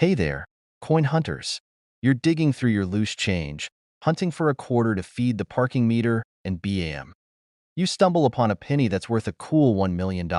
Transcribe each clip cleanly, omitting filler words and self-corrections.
Hey there, coin hunters. You're digging through your loose change, hunting for a quarter to feed the parking meter and BAM. You stumble upon a penny that's worth a cool $1 million.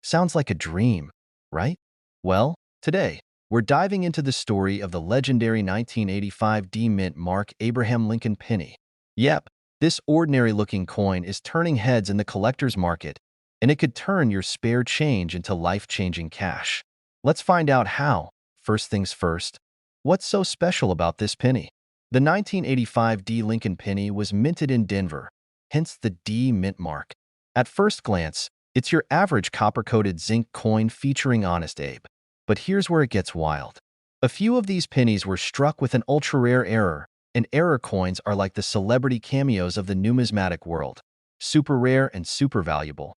Sounds like a dream, right? Well, today, we're diving into the story of the legendary 1985 D Mint Mark Abraham Lincoln penny. Yep, this ordinary-looking coin is turning heads in the collector's market, and it could turn your spare change into life-changing cash. Let's find out how. First things first, what's so special about this penny? The 1985 D Lincoln penny was minted in Denver, hence the D Mint mark. At first glance, it's your average copper-coated zinc coin featuring Honest Abe. But here's where it gets wild. A few of these pennies were struck with an ultra-rare error, and error coins are like the celebrity cameos of the numismatic world, super rare and super valuable.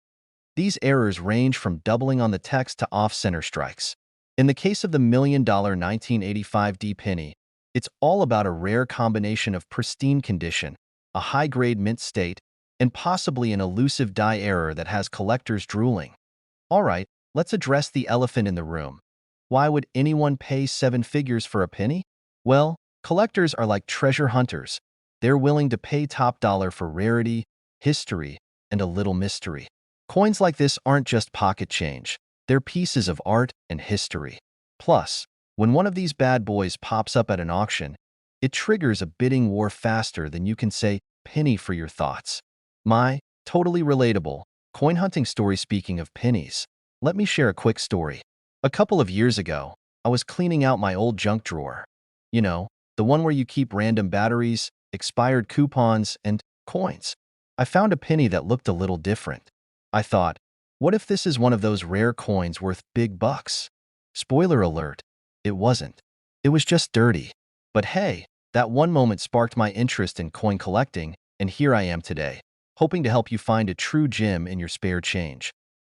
These errors range from doubling on the text to off-center strikes. In the case of the $1 million 1985 D penny, it's all about a rare combination of pristine condition, a high-grade mint state, and possibly an elusive die error that has collectors drooling. All right, let's address the elephant in the room. Why would anyone pay seven figures for a penny? Well, collectors are like treasure hunters. They're willing to pay top dollar for rarity, history, and a little mystery. Coins like this aren't just pocket change. They're pieces of art and history. Plus, when one of these bad boys pops up at an auction, it triggers a bidding war faster than you can say penny for your thoughts. My totally relatable coin hunting story. Speaking of pennies, let me share a quick story. A couple of years ago, I was cleaning out my old junk drawer. You know, the one where you keep random batteries, expired coupons, and coins. I found a penny that looked a little different. I thought, what if this is one of those rare coins worth big bucks? Spoiler alert, it wasn't. It was just dirty. But hey, that one moment sparked my interest in coin collecting, and here I am today, hoping to help you find a true gem in your spare change.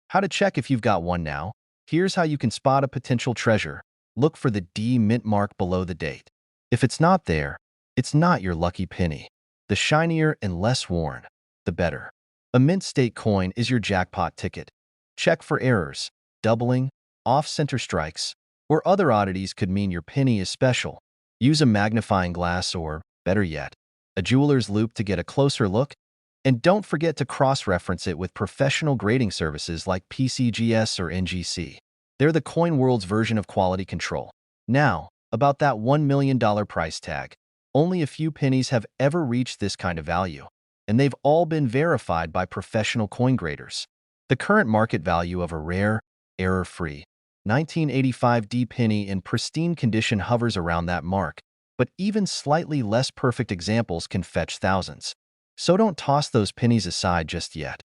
How to check if you've got one now? Here's how you can spot a potential treasure. Look for the D mint mark below the date. If it's not there, it's not your lucky penny. The shinier and less worn, the better. A mint state coin is your jackpot ticket. Check for errors, doubling, off-center strikes, or other oddities could mean your penny is special. Use a magnifying glass or, better yet, a jeweler's loupe to get a closer look. And don't forget to cross-reference it with professional grading services like PCGS or NGC. They're the coin world's version of quality control. Now, about that $1 million price tag. Only a few pennies have ever reached this kind of value, and they've all been verified by professional coin graders. The current market value of a rare, error-free 1985 D penny in pristine condition hovers around that mark, but even slightly less perfect examples can fetch thousands. So don't toss those pennies aside just yet.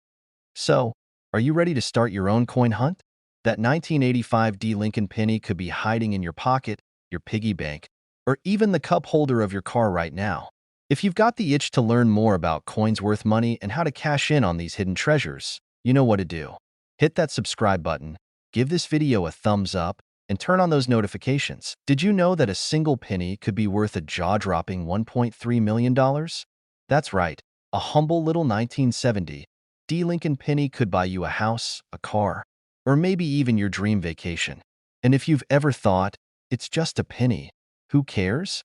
So, are you ready to start your own coin hunt? That 1985 D Lincoln penny could be hiding in your pocket, your piggy bank, or even the cup holder of your car right now. If you've got the itch to learn more about coins worth money and how to cash in on these hidden treasures, you know what to do. Hit that subscribe button, give this video a thumbs up, and turn on those notifications. Did you know that a single penny could be worth a jaw-dropping $1.3 million? That's right. A humble little 1970 D Lincoln penny could buy you a house, a car, or maybe even your dream vacation. And if you've ever thought, it's just a penny, who cares?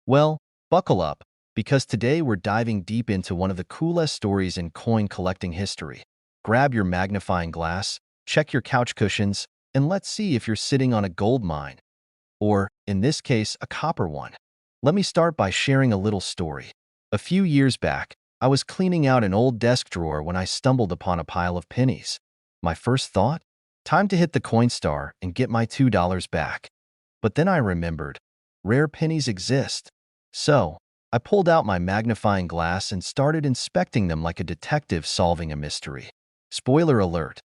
Well, buckle up, because today we're diving deep into one of the coolest stories in coin collecting history. Grab your magnifying glass, check your couch cushions, and let's see if you're sitting on a gold mine. Or, in this case, a copper one. Let me start by sharing a little story. A few years back, I was cleaning out an old desk drawer when I stumbled upon a pile of pennies. My first thought? Time to hit the Coinstar and get my $2 back. But then I remembered, rare pennies exist. So, I pulled out my magnifying glass and started inspecting them like a detective solving a mystery. Spoiler alert,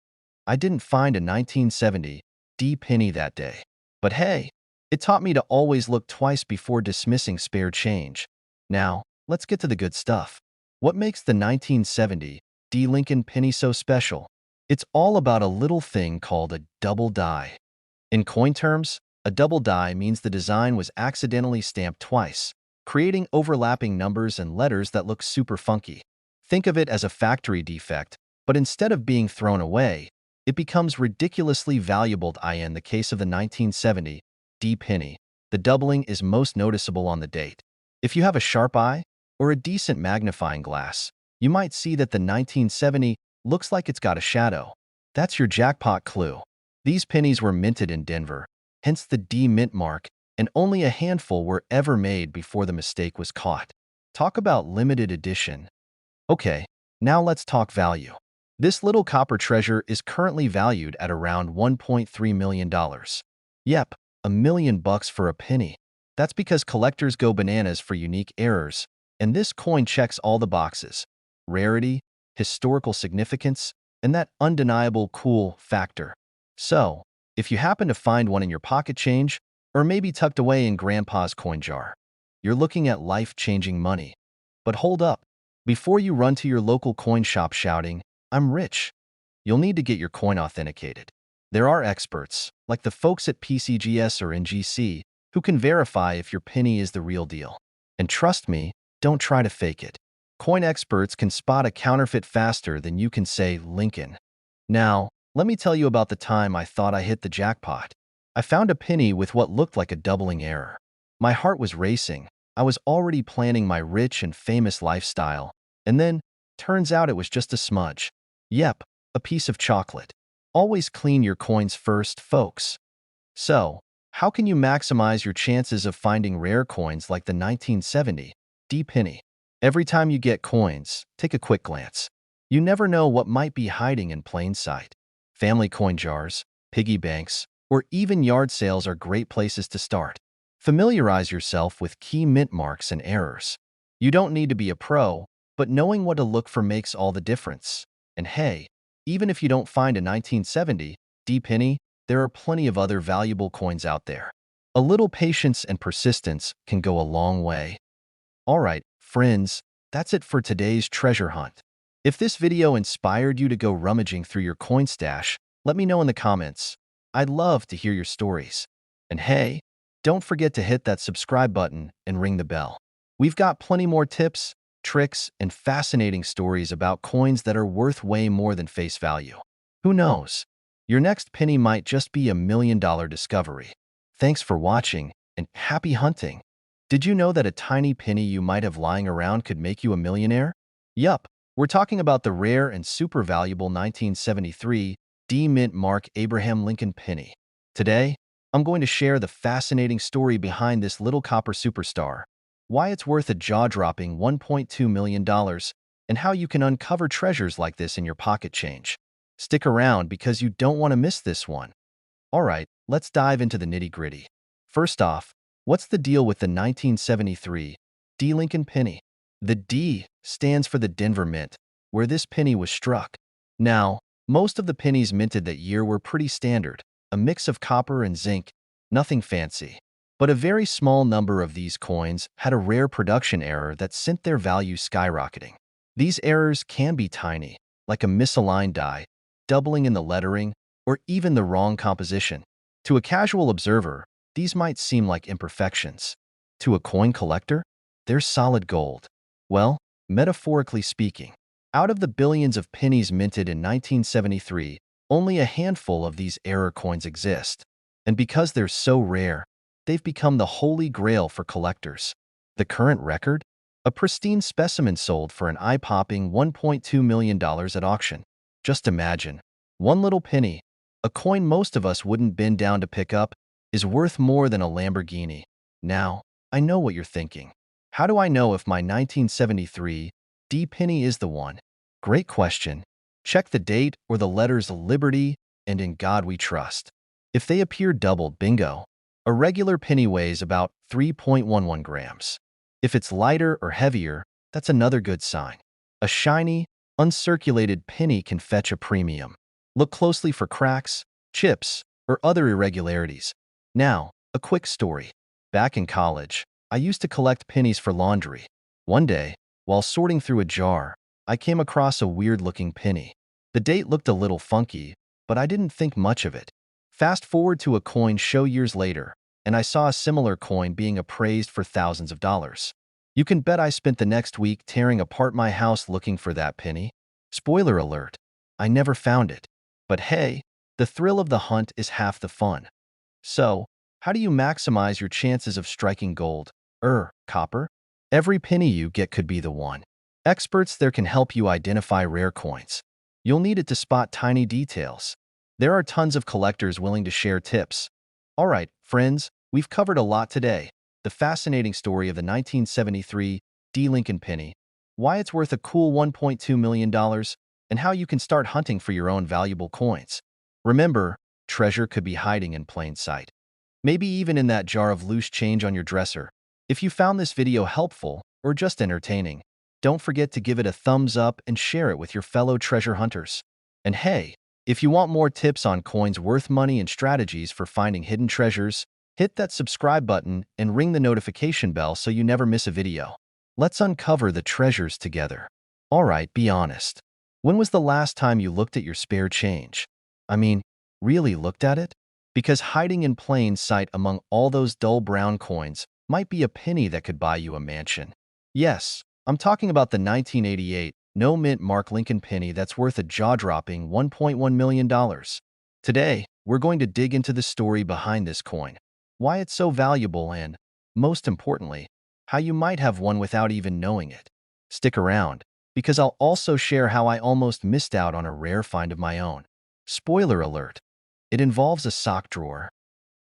I didn't find a 1970 D penny that day. But hey, it taught me to always look twice before dismissing spare change. Now, let's get to the good stuff. What makes the 1970 D Lincoln penny so special? It's all about a little thing called a double die. In coin terms, a double die means the design was accidentally stamped twice, creating overlapping numbers and letters that look super funky. Think of it as a factory defect, but instead of being thrown away, it becomes ridiculously valuable. In the case of the 1970 D penny. The doubling is most noticeable on the date. If you have a sharp eye or a decent magnifying glass, you might see that the 1970 looks like it's got a shadow. That's your jackpot clue. These pennies were minted in Denver, hence the D mint mark, and only a handful were ever made before the mistake was caught. Talk about limited edition. Okay, now let's talk value. This little copper treasure is currently valued at around $1.3 million. Yep, $1 million for a penny. That's because collectors go bananas for unique errors, and this coin checks all the boxes: rarity, historical significance, and that undeniable cool factor. So, if you happen to find one in your pocket change, or maybe tucked away in Grandpa's coin jar, you're looking at life-changing money. But hold up. Before you run to your local coin shop shouting, "I'm rich," you'll need to get your coin authenticated. There are experts, like the folks at PCGS or NGC, who can verify if your penny is the real deal. And trust me, don't try to fake it. Coin experts can spot a counterfeit faster than you can say Lincoln. Now, let me tell you about the time I thought I hit the jackpot. I found a penny with what looked like a doubling error. My heart was racing. I was already planning my rich and famous lifestyle. And then, turns out it was just a smudge. Yep, a piece of chocolate. Always clean your coins first, folks. So, how can you maximize your chances of finding rare coins like the 1970 D penny? Every time you get coins, take a quick glance. You never know what might be hiding in plain sight. Family coin jars, piggy banks, or even yard sales are great places to start. Familiarize yourself with key mint marks and errors. You don't need to be a pro, but knowing what to look for makes all the difference. And hey, even if you don't find a 1970 D penny, there are plenty of other valuable coins out there. A little patience and persistence can go a long way. Alright, friends, that's it for today's treasure hunt. If this video inspired you to go rummaging through your coin stash, let me know in the comments. I'd love to hear your stories. And hey, don't forget to hit that subscribe button and ring the bell. We've got plenty more tips, tricks, and fascinating stories about coins that are worth way more than face value. Who knows? Your next penny might just be $1 million discovery. Thanks for watching, and happy hunting! Did you know that a tiny penny you might have lying around could make you a millionaire? Yup, we're talking about the rare and super valuable 1973 D Mint Mark Abraham Lincoln penny. Today, I'm going to share the fascinating story behind this little copper superstar, why it's worth a jaw-dropping $1.2 million, and how you can uncover treasures like this in your pocket change. Stick around because you don't want to miss this one. Alright, let's dive into the nitty-gritty. First off, what's the deal with the 1973 D Lincoln penny? The D stands for the Denver Mint, where this penny was struck. Now, most of the pennies minted that year were pretty standard, a mix of copper and zinc, nothing fancy. But a very small number of these coins had a rare production error that sent their value skyrocketing. These errors can be tiny, like a misaligned die, doubling in the lettering, or even the wrong composition. To a casual observer, these might seem like imperfections. To a coin collector, they're solid gold. Well, metaphorically speaking, out of the billions of pennies minted in 1973, only a handful of these error coins exist. And because they're so rare, they've become the holy grail for collectors. The current record? A pristine specimen sold for an eye-popping $1.2 million at auction. Just imagine, one little penny, a coin most of us wouldn't bend down to pick up, is worth more than a Lamborghini. Now, I know what you're thinking. How do I know if my 1973 D penny is the one? Great question. Check the date or the letters Liberty and In God We Trust. If they appear doubled, bingo. A regular penny weighs about 3.11 grams. If it's lighter or heavier, that's another good sign. A shiny, uncirculated penny can fetch a premium. Look closely for cracks, chips, or other irregularities. Now, a quick story. Back in college, I used to collect pennies for laundry. One day, while sorting through a jar, I came across a weird-looking penny. The date looked a little funky, but I didn't think much of it. Fast forward to a coin show years later, and I saw a similar coin being appraised for thousands of dollars. You can bet I spent the next week tearing apart my house looking for that penny. Spoiler alert, I never found it. But hey, the thrill of the hunt is half the fun. So, How do you maximize your chances of striking gold, copper? Every penny you get could be the one. Experts there can help you identify rare coins. You'll need it to spot tiny details. There are tons of collectors willing to share tips. All right, friends, we've covered a lot today. The fascinating story of the 1973 D. Lincoln penny, why it's worth a cool $1.2 million, and how you can start hunting for your own valuable coins. Remember, treasure could be hiding in plain sight. Maybe even in that jar of loose change on your dresser. If you found this video helpful or just entertaining, don't forget to give it a thumbs up and share it with your fellow treasure hunters. And hey, if you want more tips on coins worth money and strategies for finding hidden treasures, hit that subscribe button and ring the notification bell so you never miss a video. Let's uncover the treasures together. All right, be honest. When was the last time you looked at your spare change? I mean, really looked at it? Because hiding in plain sight among all those dull brown coins might be a penny that could buy you a mansion. Yes, I'm talking about the 1988 no-mint Mark Lincoln penny that's worth a jaw-dropping $1.1 million. Today, we're going to dig into the story behind this coin, why it's so valuable and, most importantly, how you might have one without even knowing it. Stick around, because I'll also share how I almost missed out on a rare find of my own. Spoiler alert, it involves a sock drawer.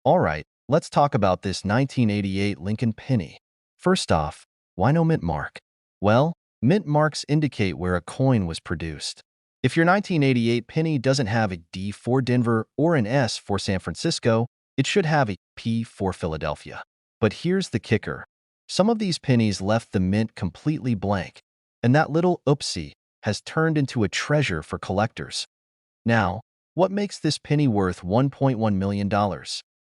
All right, let's talk about this 1988 Lincoln penny. First off, why no mint mark? Well, mint marks indicate where a coin was produced. If your 1988 penny doesn't have a D for Denver or an S for San Francisco, it should have a P for Philadelphia. But here's the kicker. Some of these pennies left the mint completely blank, and that little oopsie has turned into a treasure for collectors. Now, what makes this penny worth $1.1 million?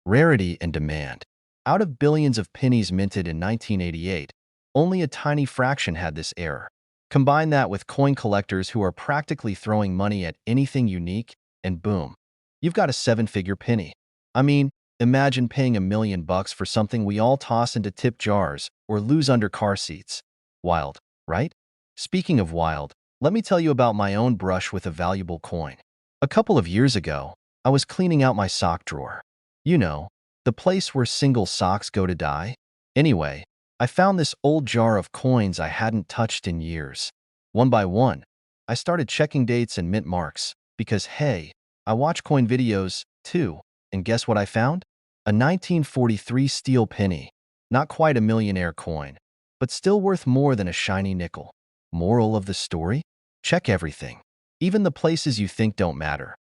Rarity and demand. Out of billions of pennies minted in 1988, only a tiny fraction had this error. Combine that with coin collectors who are practically throwing money at anything unique, and boom, you've got a seven-figure penny. I mean, imagine paying $1 million for something we all toss into tip jars or lose under car seats. Wild, right? Speaking of wild, let me tell you about my own brush with a valuable coin. A couple of years ago, I was cleaning out my sock drawer. You know, the place where single socks go to die. Anyway, I found this old jar of coins I hadn't touched in years. One by one, I started checking dates and mint marks, because hey, I watch coin videos too, and guess what I found? A 1943 steel penny. Not quite a millionaire coin, but still worth more than a shiny nickel. Moral of the story? Check everything, even the places you think don't matter.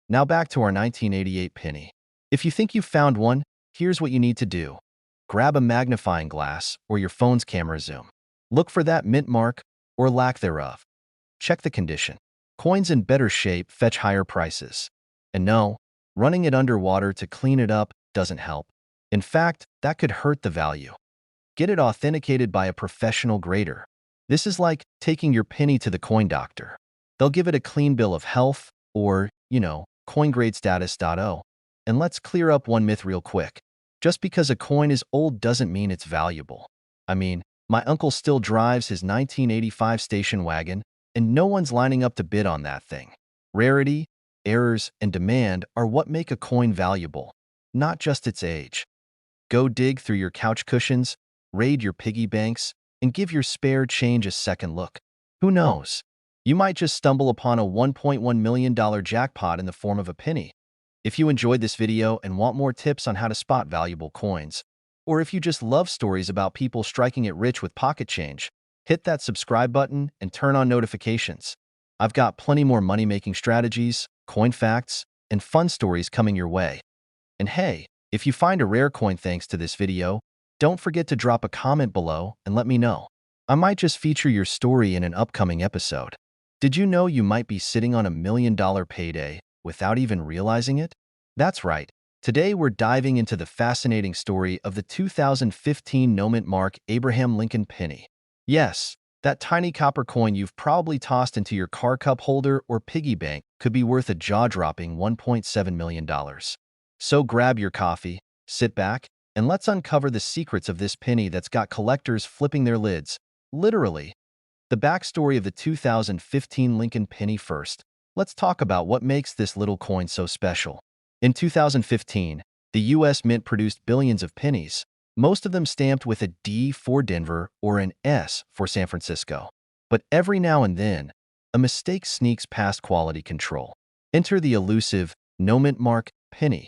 Now back to our 1988 penny. If you think you've found one, here's what you need to do. Grab a magnifying glass or your phone's camera zoom. Look for that mint mark or lack thereof. Check the condition. Coins in better shape fetch higher prices. And no, running it underwater to clean it up doesn't help. In fact, that could hurt the value. Get it authenticated by a professional grader. This is like taking your penny to the coin doctor. They'll give it a clean bill of health or, coin grade status.o. And let's clear up one myth real quick. Just because a coin is old doesn't mean it's valuable. I mean, my uncle still drives his 1985 station wagon, and no one's lining up to bid on that thing. Rarity, errors, and demand are what make a coin valuable, not just its age. Go dig through your couch cushions, raid your piggy banks, and give your spare change a second look. Who knows? You might just stumble upon a $1.1 million jackpot in the form of a penny. If you enjoyed this video and want more tips on how to spot valuable coins, or if you just love stories about people striking it rich with pocket change, hit that subscribe button and turn on notifications. I've got plenty more money-making strategies, coin facts, and fun stories coming your way. And hey, if you find a rare coin thanks to this video, don't forget to drop a comment below and let me know. I might just feature your story in an upcoming episode. Did you know you might be sitting on $1 million payday without even realizing it? That's right. Today we're diving into the fascinating story of the 2015 no-mint mark Abraham Lincoln penny. Yes, that tiny copper coin you've probably tossed into your car cup holder or piggy bank could be worth a jaw-dropping $1.7 million. So grab your coffee, sit back, and let's uncover the secrets of this penny that's got collectors flipping their lids, literally. The backstory of the 2015 Lincoln penny first. Let's talk about what makes this little coin so special. In 2015, the The US Mint produced billions of pennies, most of them stamped with a D for Denver or an S for San Francisco. But every now and then, a mistake sneaks past quality control. Enter the elusive no mint mark penny,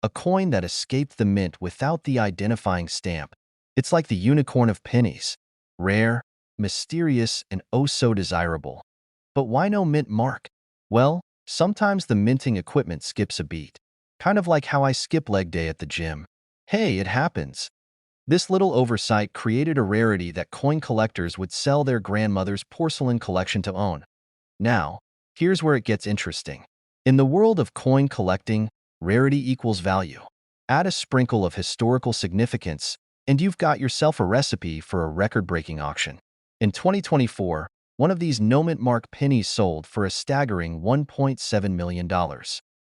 a coin that escaped the mint without the identifying stamp. It's like the unicorn of pennies, rare, mysterious, and oh so desirable. But why no mint mark? Well, sometimes the minting equipment skips a beat. Kind of like how I skip leg day at the gym. Hey, it happens. This little oversight created a rarity that coin collectors would sell their grandmother's porcelain collection to own. Now, here's where it gets interesting. In the world of coin collecting, rarity equals value. Add a sprinkle of historical significance, and you've got yourself a recipe for a record-breaking auction. In 2024, one of these no-mint mark pennies sold for a staggering $1.7 million.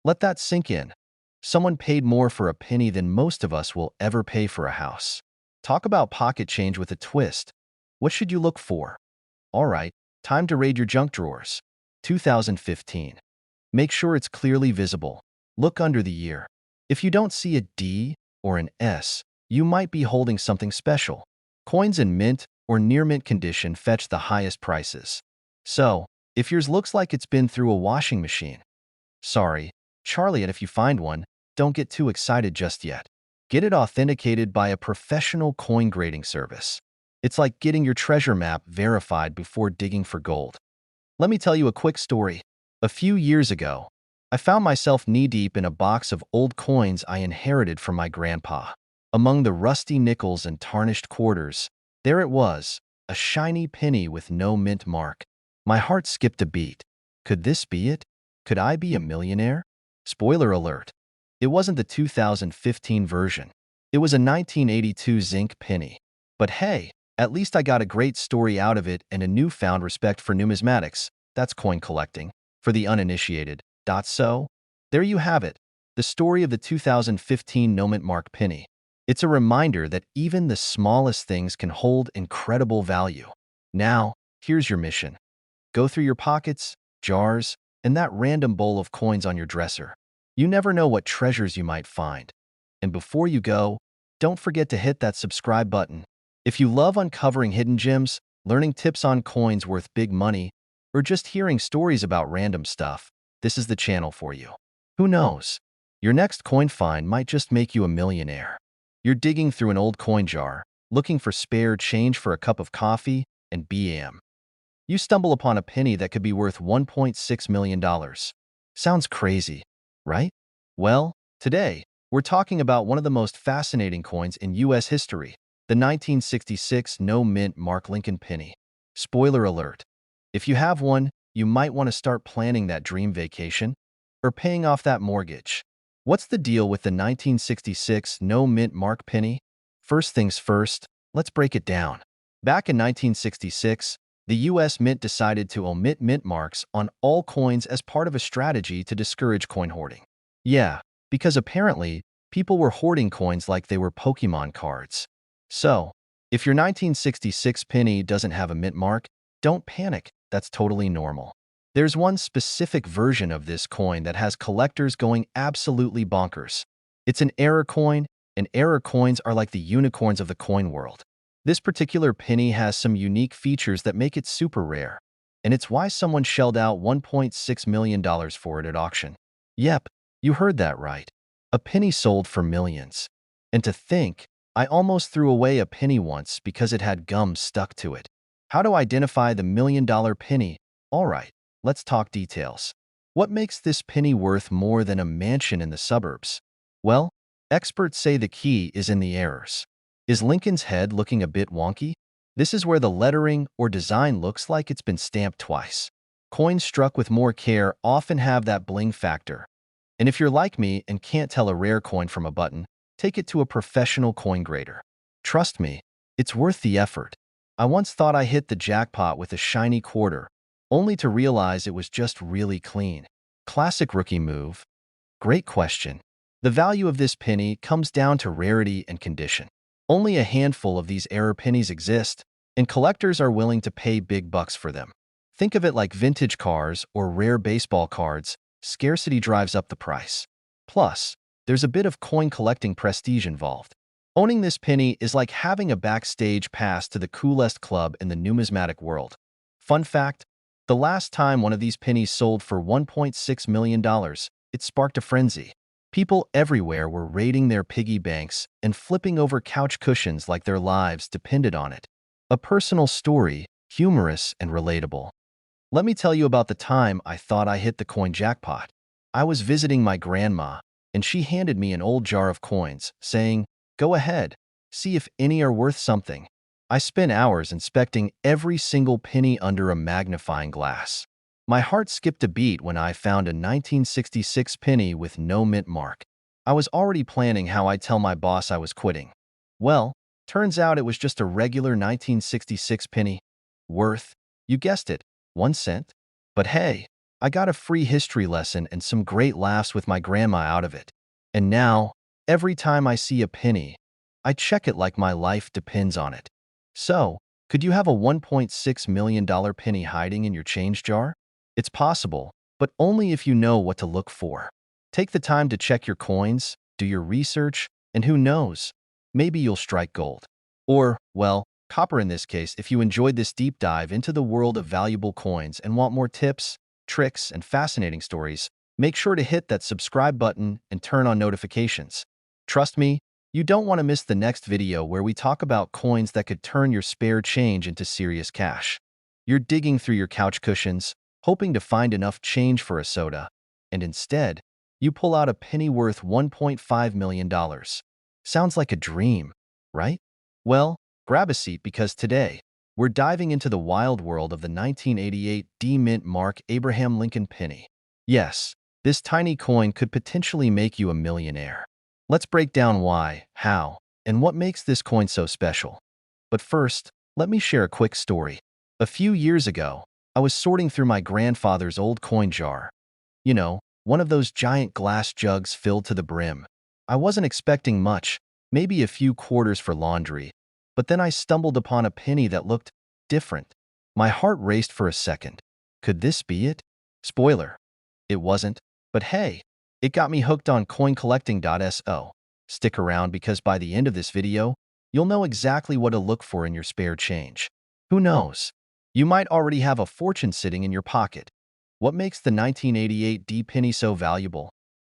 Let that sink in. Someone paid more for a penny than most of us will ever pay for a house. Talk about pocket change with a twist. What should you look for? All right, time to raid your junk drawers. 2015. Make sure it's clearly visible. Look under the year. If you don't see a D or an S, you might be holding something special. Coins in mint or near mint condition fetch the highest prices. So, if yours looks like it's been through a washing machine, sorry, Charlie, and if you find one, don't get too excited just yet. Get it authenticated by a professional coin grading service. It's like getting your treasure map verified before digging for gold. Let me tell you a quick story. A few years ago, I found myself knee-deep in a box of old coins I inherited from my grandpa. Among the rusty nickels and tarnished quarters, there it was, a shiny penny with no mint mark. My heart skipped a beat. Could this be it? Could I be a millionaire? Spoiler alert. It wasn't the 2015 version. It was a 1982 zinc penny. But hey, at least I got a great story out of it and a newfound respect for numismatics. That's coin collecting. For the uninitiated. So, there you have it. The story of the 2015 no-mint mark penny. It's a reminder that even the smallest things can hold incredible value. Now, here's your mission. Go through your pockets, jars, and that random bowl of coins on your dresser. You never know what treasures you might find. And before you go, don't forget to hit that subscribe button. If you love uncovering hidden gems, learning tips on coins worth big money, or just hearing stories about random stuff, this is the channel for you. Who knows? Your next coin find might just make you a millionaire. You're digging through an old coin jar, looking for spare change for a cup of coffee, and bam. You stumble upon a penny that could be worth $1.6 million. Sounds crazy, right? Well, today, we're talking about one of the most fascinating coins in U.S. history, the 1966 no-mint mark Lincoln penny. Spoiler alert. If you have one, you might want to start planning that dream vacation or paying off that mortgage. What's the deal with the 1966 no-mint mark penny? First things first, let's break it down. Back in 1966, the U.S. Mint decided to omit mint marks on all coins as part of a strategy to discourage coin hoarding. Yeah, because apparently, people were hoarding coins like they were Pokemon cards. So, if your 1966 penny doesn't have a mint mark, don't panic, that's totally normal. There's one specific version of this coin that has collectors going absolutely bonkers. It's an error coin, and error coins are like the unicorns of the coin world. This particular penny has some unique features that make it super rare, and it's why someone shelled out $1.6 million for it at auction. Yep, you heard that right. A penny sold for millions. And to think, I almost threw away a penny once because it had gum stuck to it. How to identify the million-dollar penny? All right, let's talk details. What makes this penny worth more than a mansion in the suburbs? Well, experts say the key is in the errors. Is Lincoln's head looking a bit wonky? This is where the lettering or design looks like it's been stamped twice. Coins struck with more care often have that bling factor. And if you're like me and can't tell a rare coin from a button, take it to a professional coin grader. Trust me, it's worth the effort. I once thought I hit the jackpot with a shiny quarter, only to realize it was just really clean. Classic rookie move. Great question. The value of this penny comes down to rarity and condition. Only a handful of these error pennies exist, and collectors are willing to pay big bucks for them. Think of it like vintage cars or rare baseball cards. Scarcity drives up the price. Plus, there's a bit of coin collecting prestige involved. Owning this penny is like having a backstage pass to the coolest club in the numismatic world. Fun fact, the last time one of these pennies sold for $1.6 million, it sparked a frenzy. People everywhere were raiding their piggy banks and flipping over couch cushions like their lives depended on it. A personal story, humorous and relatable. Let me tell you about the time I thought I hit the coin jackpot. I was visiting my grandma, and she handed me an old jar of coins, saying, "Go ahead, see if any are worth something." I spent hours inspecting every single penny under a magnifying glass. My heart skipped a beat when I found a 1966 penny with no mint mark. I was already planning how I'd tell my boss I was quitting. Well, turns out it was just a regular 1966 penny. Worth, you guessed it, 1 cent. But hey, I got a free history lesson and some great laughs with my grandma out of it. And now, every time I see a penny, I check it like my life depends on it. So, could you have a $1.6 million penny hiding in your change jar? It's possible, but only if you know what to look for. Take the time to check your coins, do your research, and who knows, maybe you'll strike gold. Or, well, copper in this case if you enjoyed this deep dive into the world of valuable coins and want more tips, tricks, and fascinating stories, make sure to hit that subscribe button and turn on notifications. Trust me, you don't want to miss the next video where we talk about coins that could turn your spare change into serious cash. You're digging through your couch cushions, hoping to find enough change for a soda, and instead, you pull out a penny worth $1.5 million. Sounds like a dream, right? Well, grab a seat because today, we're diving into the wild world of the 1988 D-Mint Mark Abraham Lincoln penny. Yes, this tiny coin could potentially make you a millionaire. Let's break down why, how, and what makes this coin so special. But first, let me share a quick story. A few years ago, I was sorting through my grandfather's old coin jar. You know, one of those giant glass jugs filled to the brim. I wasn't expecting much, maybe a few quarters for laundry, but then I stumbled upon a penny that looked different. My heart raced for a second. Could this be it? Spoiler, it wasn't, but hey, it got me hooked on coincollecting.so. Stick around because by the end of this video, you'll know exactly what to look for in your spare change. Who knows? You might already have a fortune sitting in your pocket. What makes the 1988 D penny so valuable?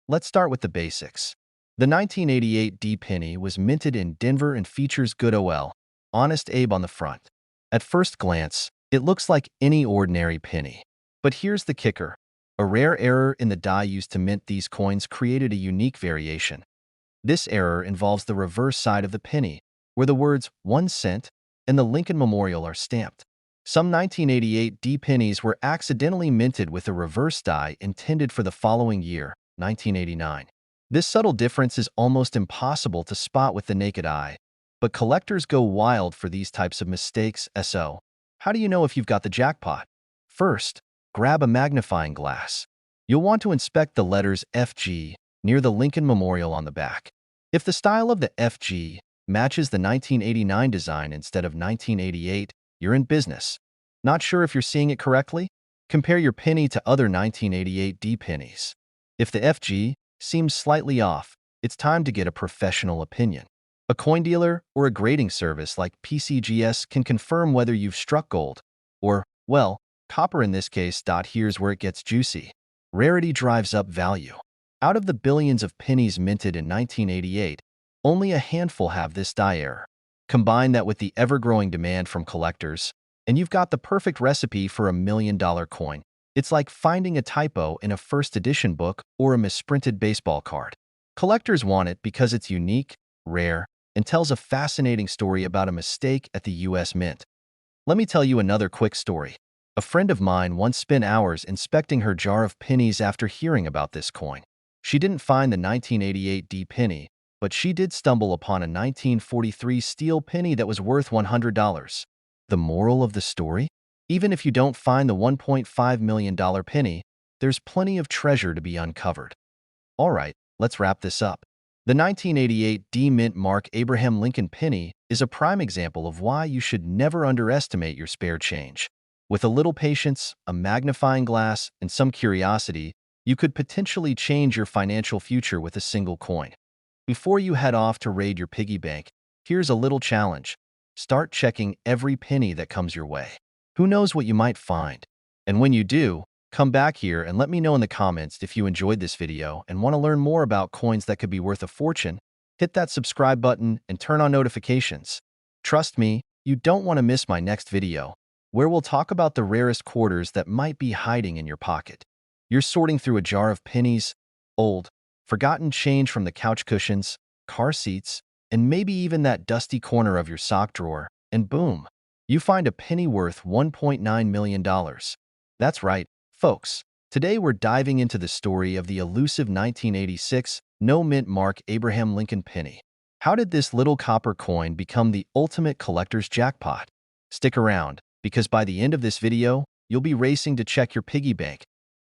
Let's start with the basics. The 1988 D penny was minted in Denver and features good OL, Honest Abe on the front. At first glance, it looks like any ordinary penny. But here's the kicker. A rare error in the die used to mint these coins created a unique variation. This error involves the reverse side of the penny, where the words 1 cent and the Lincoln Memorial are stamped. Some 1988 D pennies were accidentally minted with a reverse die intended for the following year, 1989. This subtle difference is almost impossible to spot with the naked eye, but collectors go wild for these types of mistakes. So, how do you know if you've got the jackpot? First, grab a magnifying glass. You'll want to inspect the letters FG near the Lincoln Memorial on the back. If the style of the FG matches the 1989 design instead of 1988, you're in business. Not sure if you're seeing it correctly? Compare your penny to other 1988 D pennies. If the FG seems slightly off, it's time to get a professional opinion. A coin dealer or a grading service like PCGS can confirm whether you've struck gold or, well, copper in this case. Here's where it gets juicy. Rarity drives up value. Out of the billions of pennies minted in 1988, only a handful have this die error. Combine that with the ever-growing demand from collectors, and you've got the perfect recipe for a $1 million coin. It's like finding a typo in a first edition book or a misprinted baseball card. Collectors want it because it's unique, rare, and tells a fascinating story about a mistake at the US Mint. Let me tell you another quick story. A friend of mine once spent hours inspecting her jar of pennies after hearing about this coin. She didn't find the 1988 D penny, but she did stumble upon a 1943 steel penny that was worth $100. The moral of the story? Even if you don't find the $1.5 million penny, there's plenty of treasure to be uncovered. All right, let's wrap this up. The 1988 D-Mint Mark Abraham Lincoln penny is a prime example of why you should never underestimate your spare change. With a little patience, a magnifying glass, and some curiosity, You could potentially change your financial future with a single coin. Before you head off to raid your piggy bank, here's a little challenge. Start checking every penny that comes your way. Who knows what you might find? And when you do, come back here and let me know in the comments if you enjoyed this video and want to learn more about coins that could be worth a fortune. Hit that subscribe button and turn on notifications. Trust me, you don't want to miss my next video, where we'll talk about the rarest quarters that might be hiding in your pocket. You're sorting through a jar of pennies, old, forgotten change from the couch cushions, car seats, and maybe even that dusty corner of your sock drawer, and boom, you find a penny worth $1.9 million. That's right, folks. Today we're diving into the story of the elusive 1986 no-mint mark Abraham Lincoln penny. How did this little copper coin become the ultimate collector's jackpot? Stick around, because by the end of this video, you'll be racing to check your piggy bank.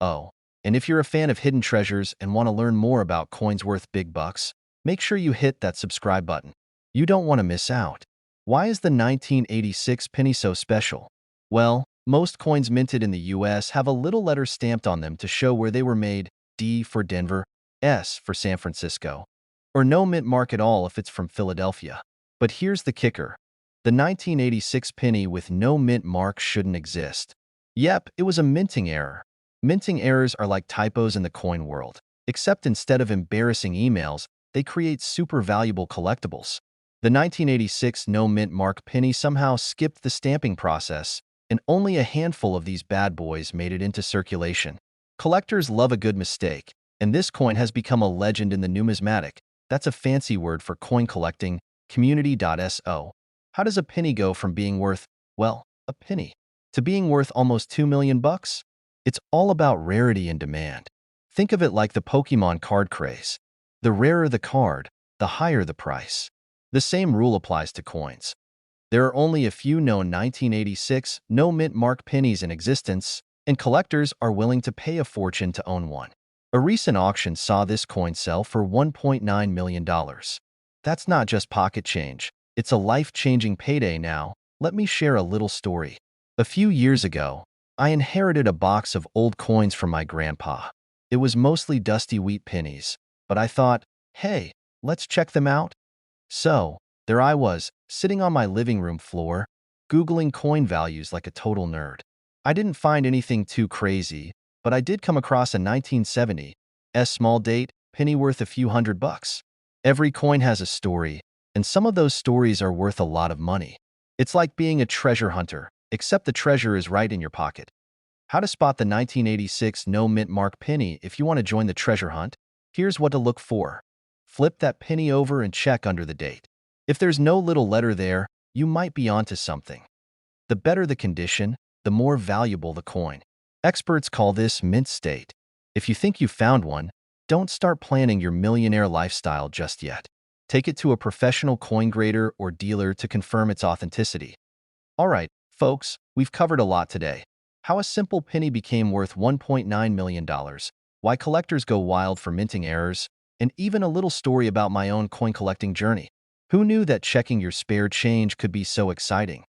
Oh, and if you're a fan of hidden treasures and want to learn more about coins worth big bucks, make sure you hit that subscribe button. You don't want to miss out. Why is the 1986 penny so special? Well, most coins minted in the US have a little letter stamped on them to show where they were made, D for Denver, S for San Francisco, or no mint mark at all if it's from Philadelphia. But here's the kicker. The 1986 penny with no mint mark shouldn't exist. Yep, it was a minting error. Minting errors are like typos in the coin world, except instead of embarrassing emails, they create super valuable collectibles. The 1986 no mint mark penny somehow skipped the stamping process, and only a handful of these bad boys made it into circulation. Collectors love a good mistake, and this coin has become a legend in the numismatic, that's a fancy word for coin collecting, community.so. How does a penny go from being worth, well, a penny, to being worth almost 2 million bucks? It's all about rarity and demand. Think of it like the Pokemon card craze. The rarer the card, the higher the price. The same rule applies to coins. There are only a few known 1986 no-mint mark pennies in existence, and collectors are willing to pay a fortune to own one. A recent auction saw this coin sell for $1.9 million. That's not just pocket change. It's a life-changing payday now. Let me share a little story. A few years ago, I inherited a box of old coins from my grandpa. It was mostly dusty wheat pennies, but I thought, hey, let's check them out. So, there I was, sitting on my living room floor, Googling coin values like a total nerd. I didn't find anything too crazy, but I did come across a 1970 small date penny worth a few $100. Every coin has a story, and some of those stories are worth a lot of money. It's like being a treasure hunter, except the treasure is right in your pocket. How to spot the 1986 no mint mark penny if you want to join the treasure hunt? Here's what to look for. Flip that penny over and check under the date. If there's no little letter there, you might be onto something. The better the condition, the more valuable the coin. Experts call this mint state. If you think you've found one, don't start planning your millionaire lifestyle just yet. Take it to a professional coin grader or dealer to confirm its authenticity. All right, folks, we've covered a lot today. How a simple penny became worth $1.9 million, why collectors go wild for minting errors, and even a little story about my own coin collecting journey. Who knew that checking your spare change could be so exciting?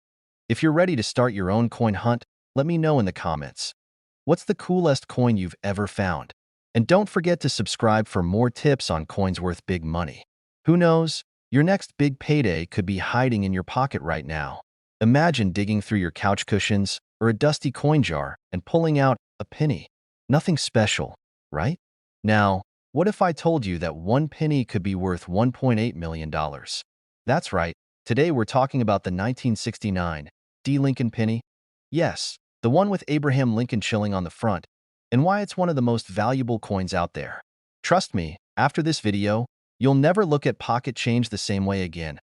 If you're ready to start your own coin hunt, let me know in the comments. What's the coolest coin you've ever found? And don't forget to subscribe for more tips on coins worth big money. Who knows? Your next big payday could be hiding in your pocket right now. Imagine digging through your couch cushions or a dusty coin jar and pulling out a penny. Nothing special, right? Now, what if I told you that one penny could be worth $1.8 million? That's right. Today we're talking about the 1969 D. Lincoln penny. Yes, the one with Abraham Lincoln shilling on the front, and why it's one of the most valuable coins out there. Trust me, after this video, you'll never look at pocket change the same way again.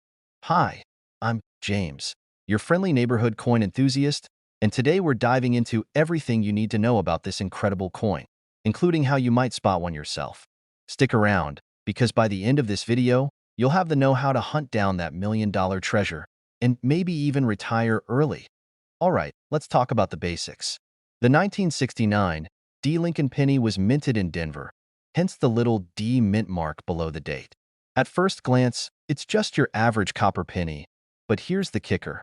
Hi, I'm James, your friendly neighborhood coin enthusiast, and today we're diving into everything you need to know about this incredible coin, including how you might spot one yourself. Stick around, because by the end of this video, you'll have the know-how to hunt down that million-dollar treasure and maybe even retire early. All right, let's talk about the basics. The 1969 D. Lincoln penny was minted in Denver, hence the little D mint mark below the date. At first glance, it's just your average copper penny, but here's the kicker.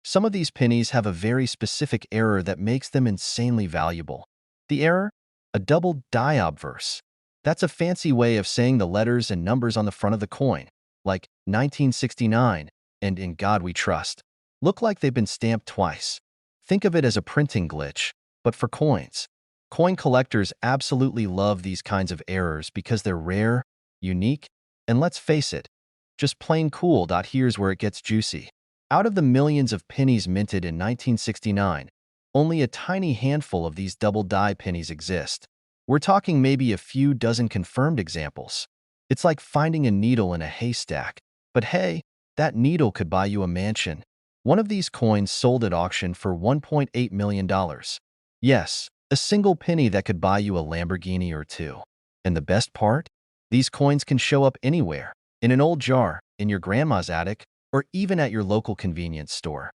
Some of these pennies have a very specific error that makes them insanely valuable. The error? A double die obverse. That's a fancy way of saying the letters and numbers on the front of the coin, like 1969 and In God We Trust, look like they've been stamped twice. Think of it as a printing glitch, but for coins. Coin collectors absolutely love these kinds of errors because they're rare, unique, and let's face it, just plain cool. Here's where it gets juicy. Out of the millions of pennies minted in 1969, only a tiny handful of these double die pennies exist. We're talking maybe a few dozen confirmed examples. It's like finding a needle in a haystack. But hey, that needle could buy you a mansion. One of these coins sold at auction for $1.8 million. Yes, a single penny that could buy you a Lamborghini or two. And the best part? These coins can show up anywhere. In an old jar, in your grandma's attic, or even at your local convenience store.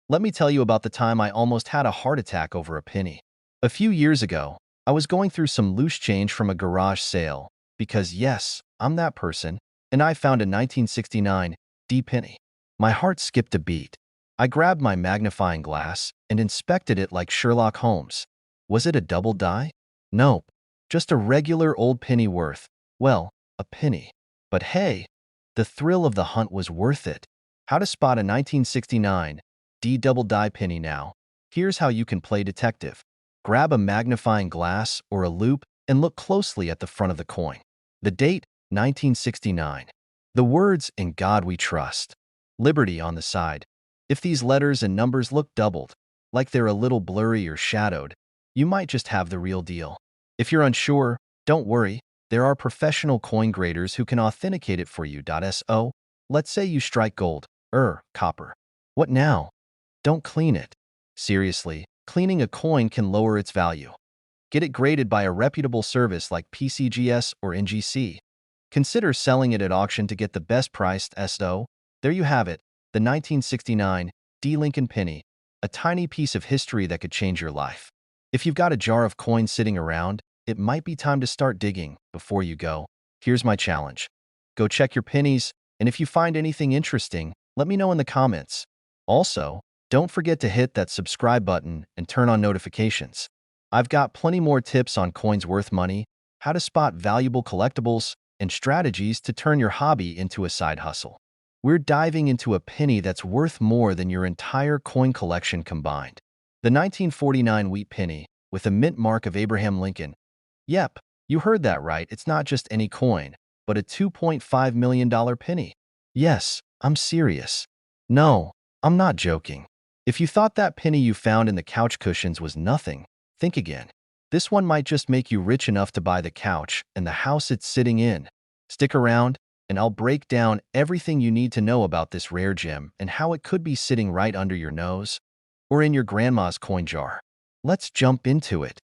Let me tell you about the time I almost had a heart attack over a penny. A few years ago, I was going through some loose change from a garage sale, because yes, I'm that person, and I found a 1969 D penny. My heart skipped a beat. I grabbed my magnifying glass and inspected it like Sherlock Holmes. Was it a double die? Nope, just a regular old penny worth, well, a penny. But hey, the thrill of the hunt was worth it. How to spot a 1969 D double die penny now. Here's how you can play detective. Grab a magnifying glass or a loupe and look closely at the front of the coin. The date, 1969. The words, In God We Trust. Liberty on the side. If these letters and numbers look doubled, like they're a little blurry or shadowed, you might just have the real deal. If you're unsure, don't worry. There are professional coin graders who can authenticate it for you. So, let's say you strike gold, copper. What now? Don't clean it. Seriously, cleaning a coin can lower its value. Get it graded by a reputable service like PCGS or NGC. Consider selling it at auction to get the best price. So, there you have it, the 1969 D Lincoln penny, a tiny piece of history that could change your life. If you've got a jar of coins sitting around, it might be time to start digging. Before you go, here's my challenge. Go check your pennies, and if you find anything interesting, let me know in the comments. Also, don't forget to hit that subscribe button and turn on notifications. I've got plenty more tips on coins worth money, how to spot valuable collectibles, and strategies to turn your hobby into a side hustle. We're diving into a penny that's worth more than your entire coin collection combined. The 1949 wheat penny, with a mint mark of Abraham Lincoln. Yep, you heard that right, it's not just any coin, but a $2.5 million penny. Yes, I'm serious. No, I'm not joking. If you thought that penny you found in the couch cushions was nothing, think again. This one might just make you rich enough to buy the couch and the house it's sitting in. Stick around, and I'll break down everything you need to know about this rare gem and how it could be sitting right under your nose or in your grandma's coin jar. Let's jump into it.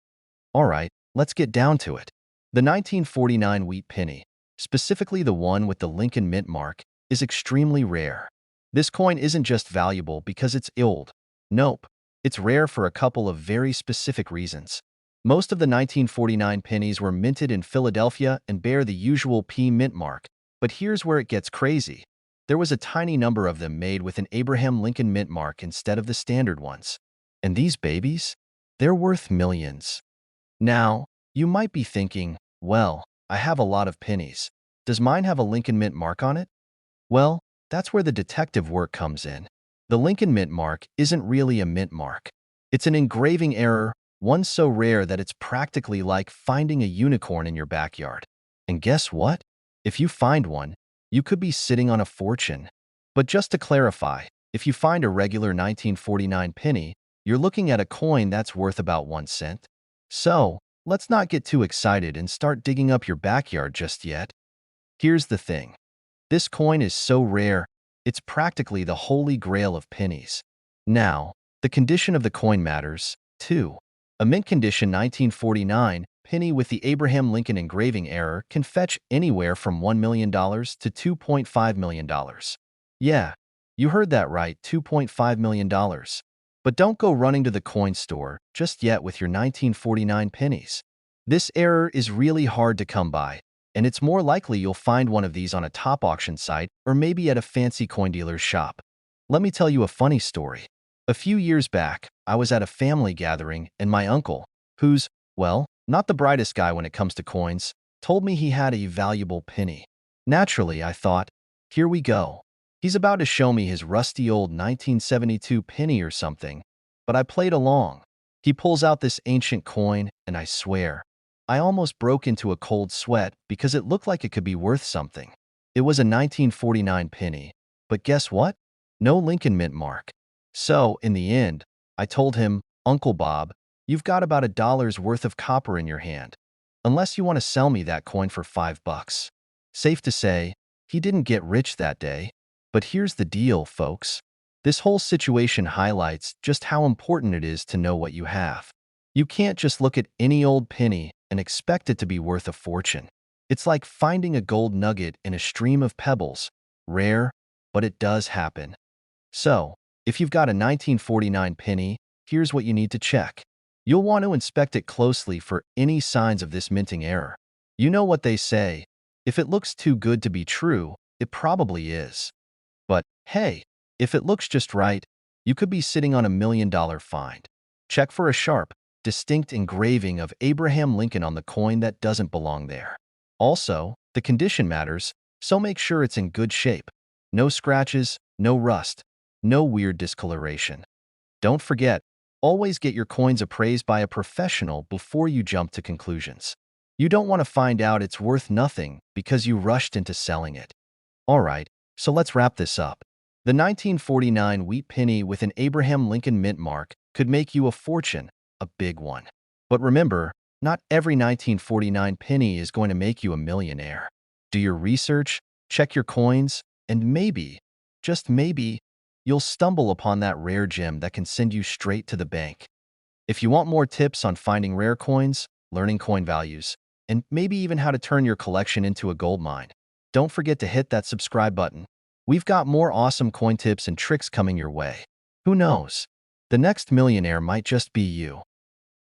All right, let's get down to it. The 1949 wheat penny, specifically the one with the Lincoln mint mark, is extremely rare. This coin isn't just valuable because it's old. Nope, it's rare for a couple of very specific reasons. Most of the 1949 pennies were minted in Philadelphia and bear the usual P mint mark, but here's where it gets crazy. There was a tiny number of them made with an Abraham Lincoln mint mark instead of the standard ones. And these babies? They're worth millions. Now, you might be thinking, well, I have a lot of pennies. Does mine have a Lincoln mint mark on it? Well, that's where the detective work comes in. The Lincoln mint mark isn't really a mint mark. It's an engraving error, one so rare that it's practically like finding a unicorn in your backyard. And guess what? If you find one, you could be sitting on a fortune. But just to clarify, if you find a regular 1949 penny, you're looking at a coin that's worth about 1 cent. So, let's not get too excited and start digging up your backyard just yet. Here's the thing. This coin is so rare, it's practically the holy grail of pennies. Now, the condition of the coin matters, too. A mint condition 1949 penny with the Abraham Lincoln engraving error can fetch anywhere from $1 million to $2.5 million. Yeah, you heard that right, $2.5 million. But don't go running to the coin store just yet with your 1949 pennies. This error is really hard to come by, and it's more likely you'll find one of these on a top auction site or maybe at a fancy coin dealer's shop. Let me tell you a funny story. A few years back, I was at a family gathering and my uncle, who's, well, not the brightest guy when it comes to coins, told me he had a valuable penny. Naturally, I thought, here we go. He's about to show me his rusty old 1972 penny or something, but I played along. He pulls out this ancient coin, and I swear, I almost broke into a cold sweat because it looked like it could be worth something. It was a 1949 penny, but guess what? No Lincoln Mint mark. So, in the end, I told him, Uncle Bob, you've got about $1 worth of copper in your hand, unless you want to sell me that coin for $5. Safe to say, he didn't get rich that day. But here's the deal, folks. This whole situation highlights just how important it is to know what you have. You can't just look at any old penny and expect it to be worth a fortune. It's like finding a gold nugget in a stream of pebbles. Rare, but it does happen. So, if you've got a 1949 penny, here's what you need to check. You'll want to inspect it closely for any signs of this minting error. You know what they say, if it looks too good to be true, it probably is. But hey, if it looks just right, you could be sitting on $1 million find. Check for a sharp, distinct engraving of Abraham Lincoln on the coin that doesn't belong there. Also, the condition matters, so make sure it's in good shape. No scratches, no rust, no weird discoloration. Don't forget, always get your coins appraised by a professional before you jump to conclusions. You don't want to find out it's worth nothing because you rushed into selling it. Alright, so let's wrap this up. The 1949 wheat penny with an Abraham Lincoln mint mark could make you a fortune, a big one. But remember, not every 1949 penny is going to make you a millionaire. Do your research, check your coins, and maybe, just maybe, you'll stumble upon that rare gem that can send you straight to the bank. If you want more tips on finding rare coins, learning coin values, and maybe even how to turn your collection into a gold mine, don't forget to hit that subscribe button. We've got more awesome coin tips and tricks coming your way. Who knows? The next millionaire might just be you.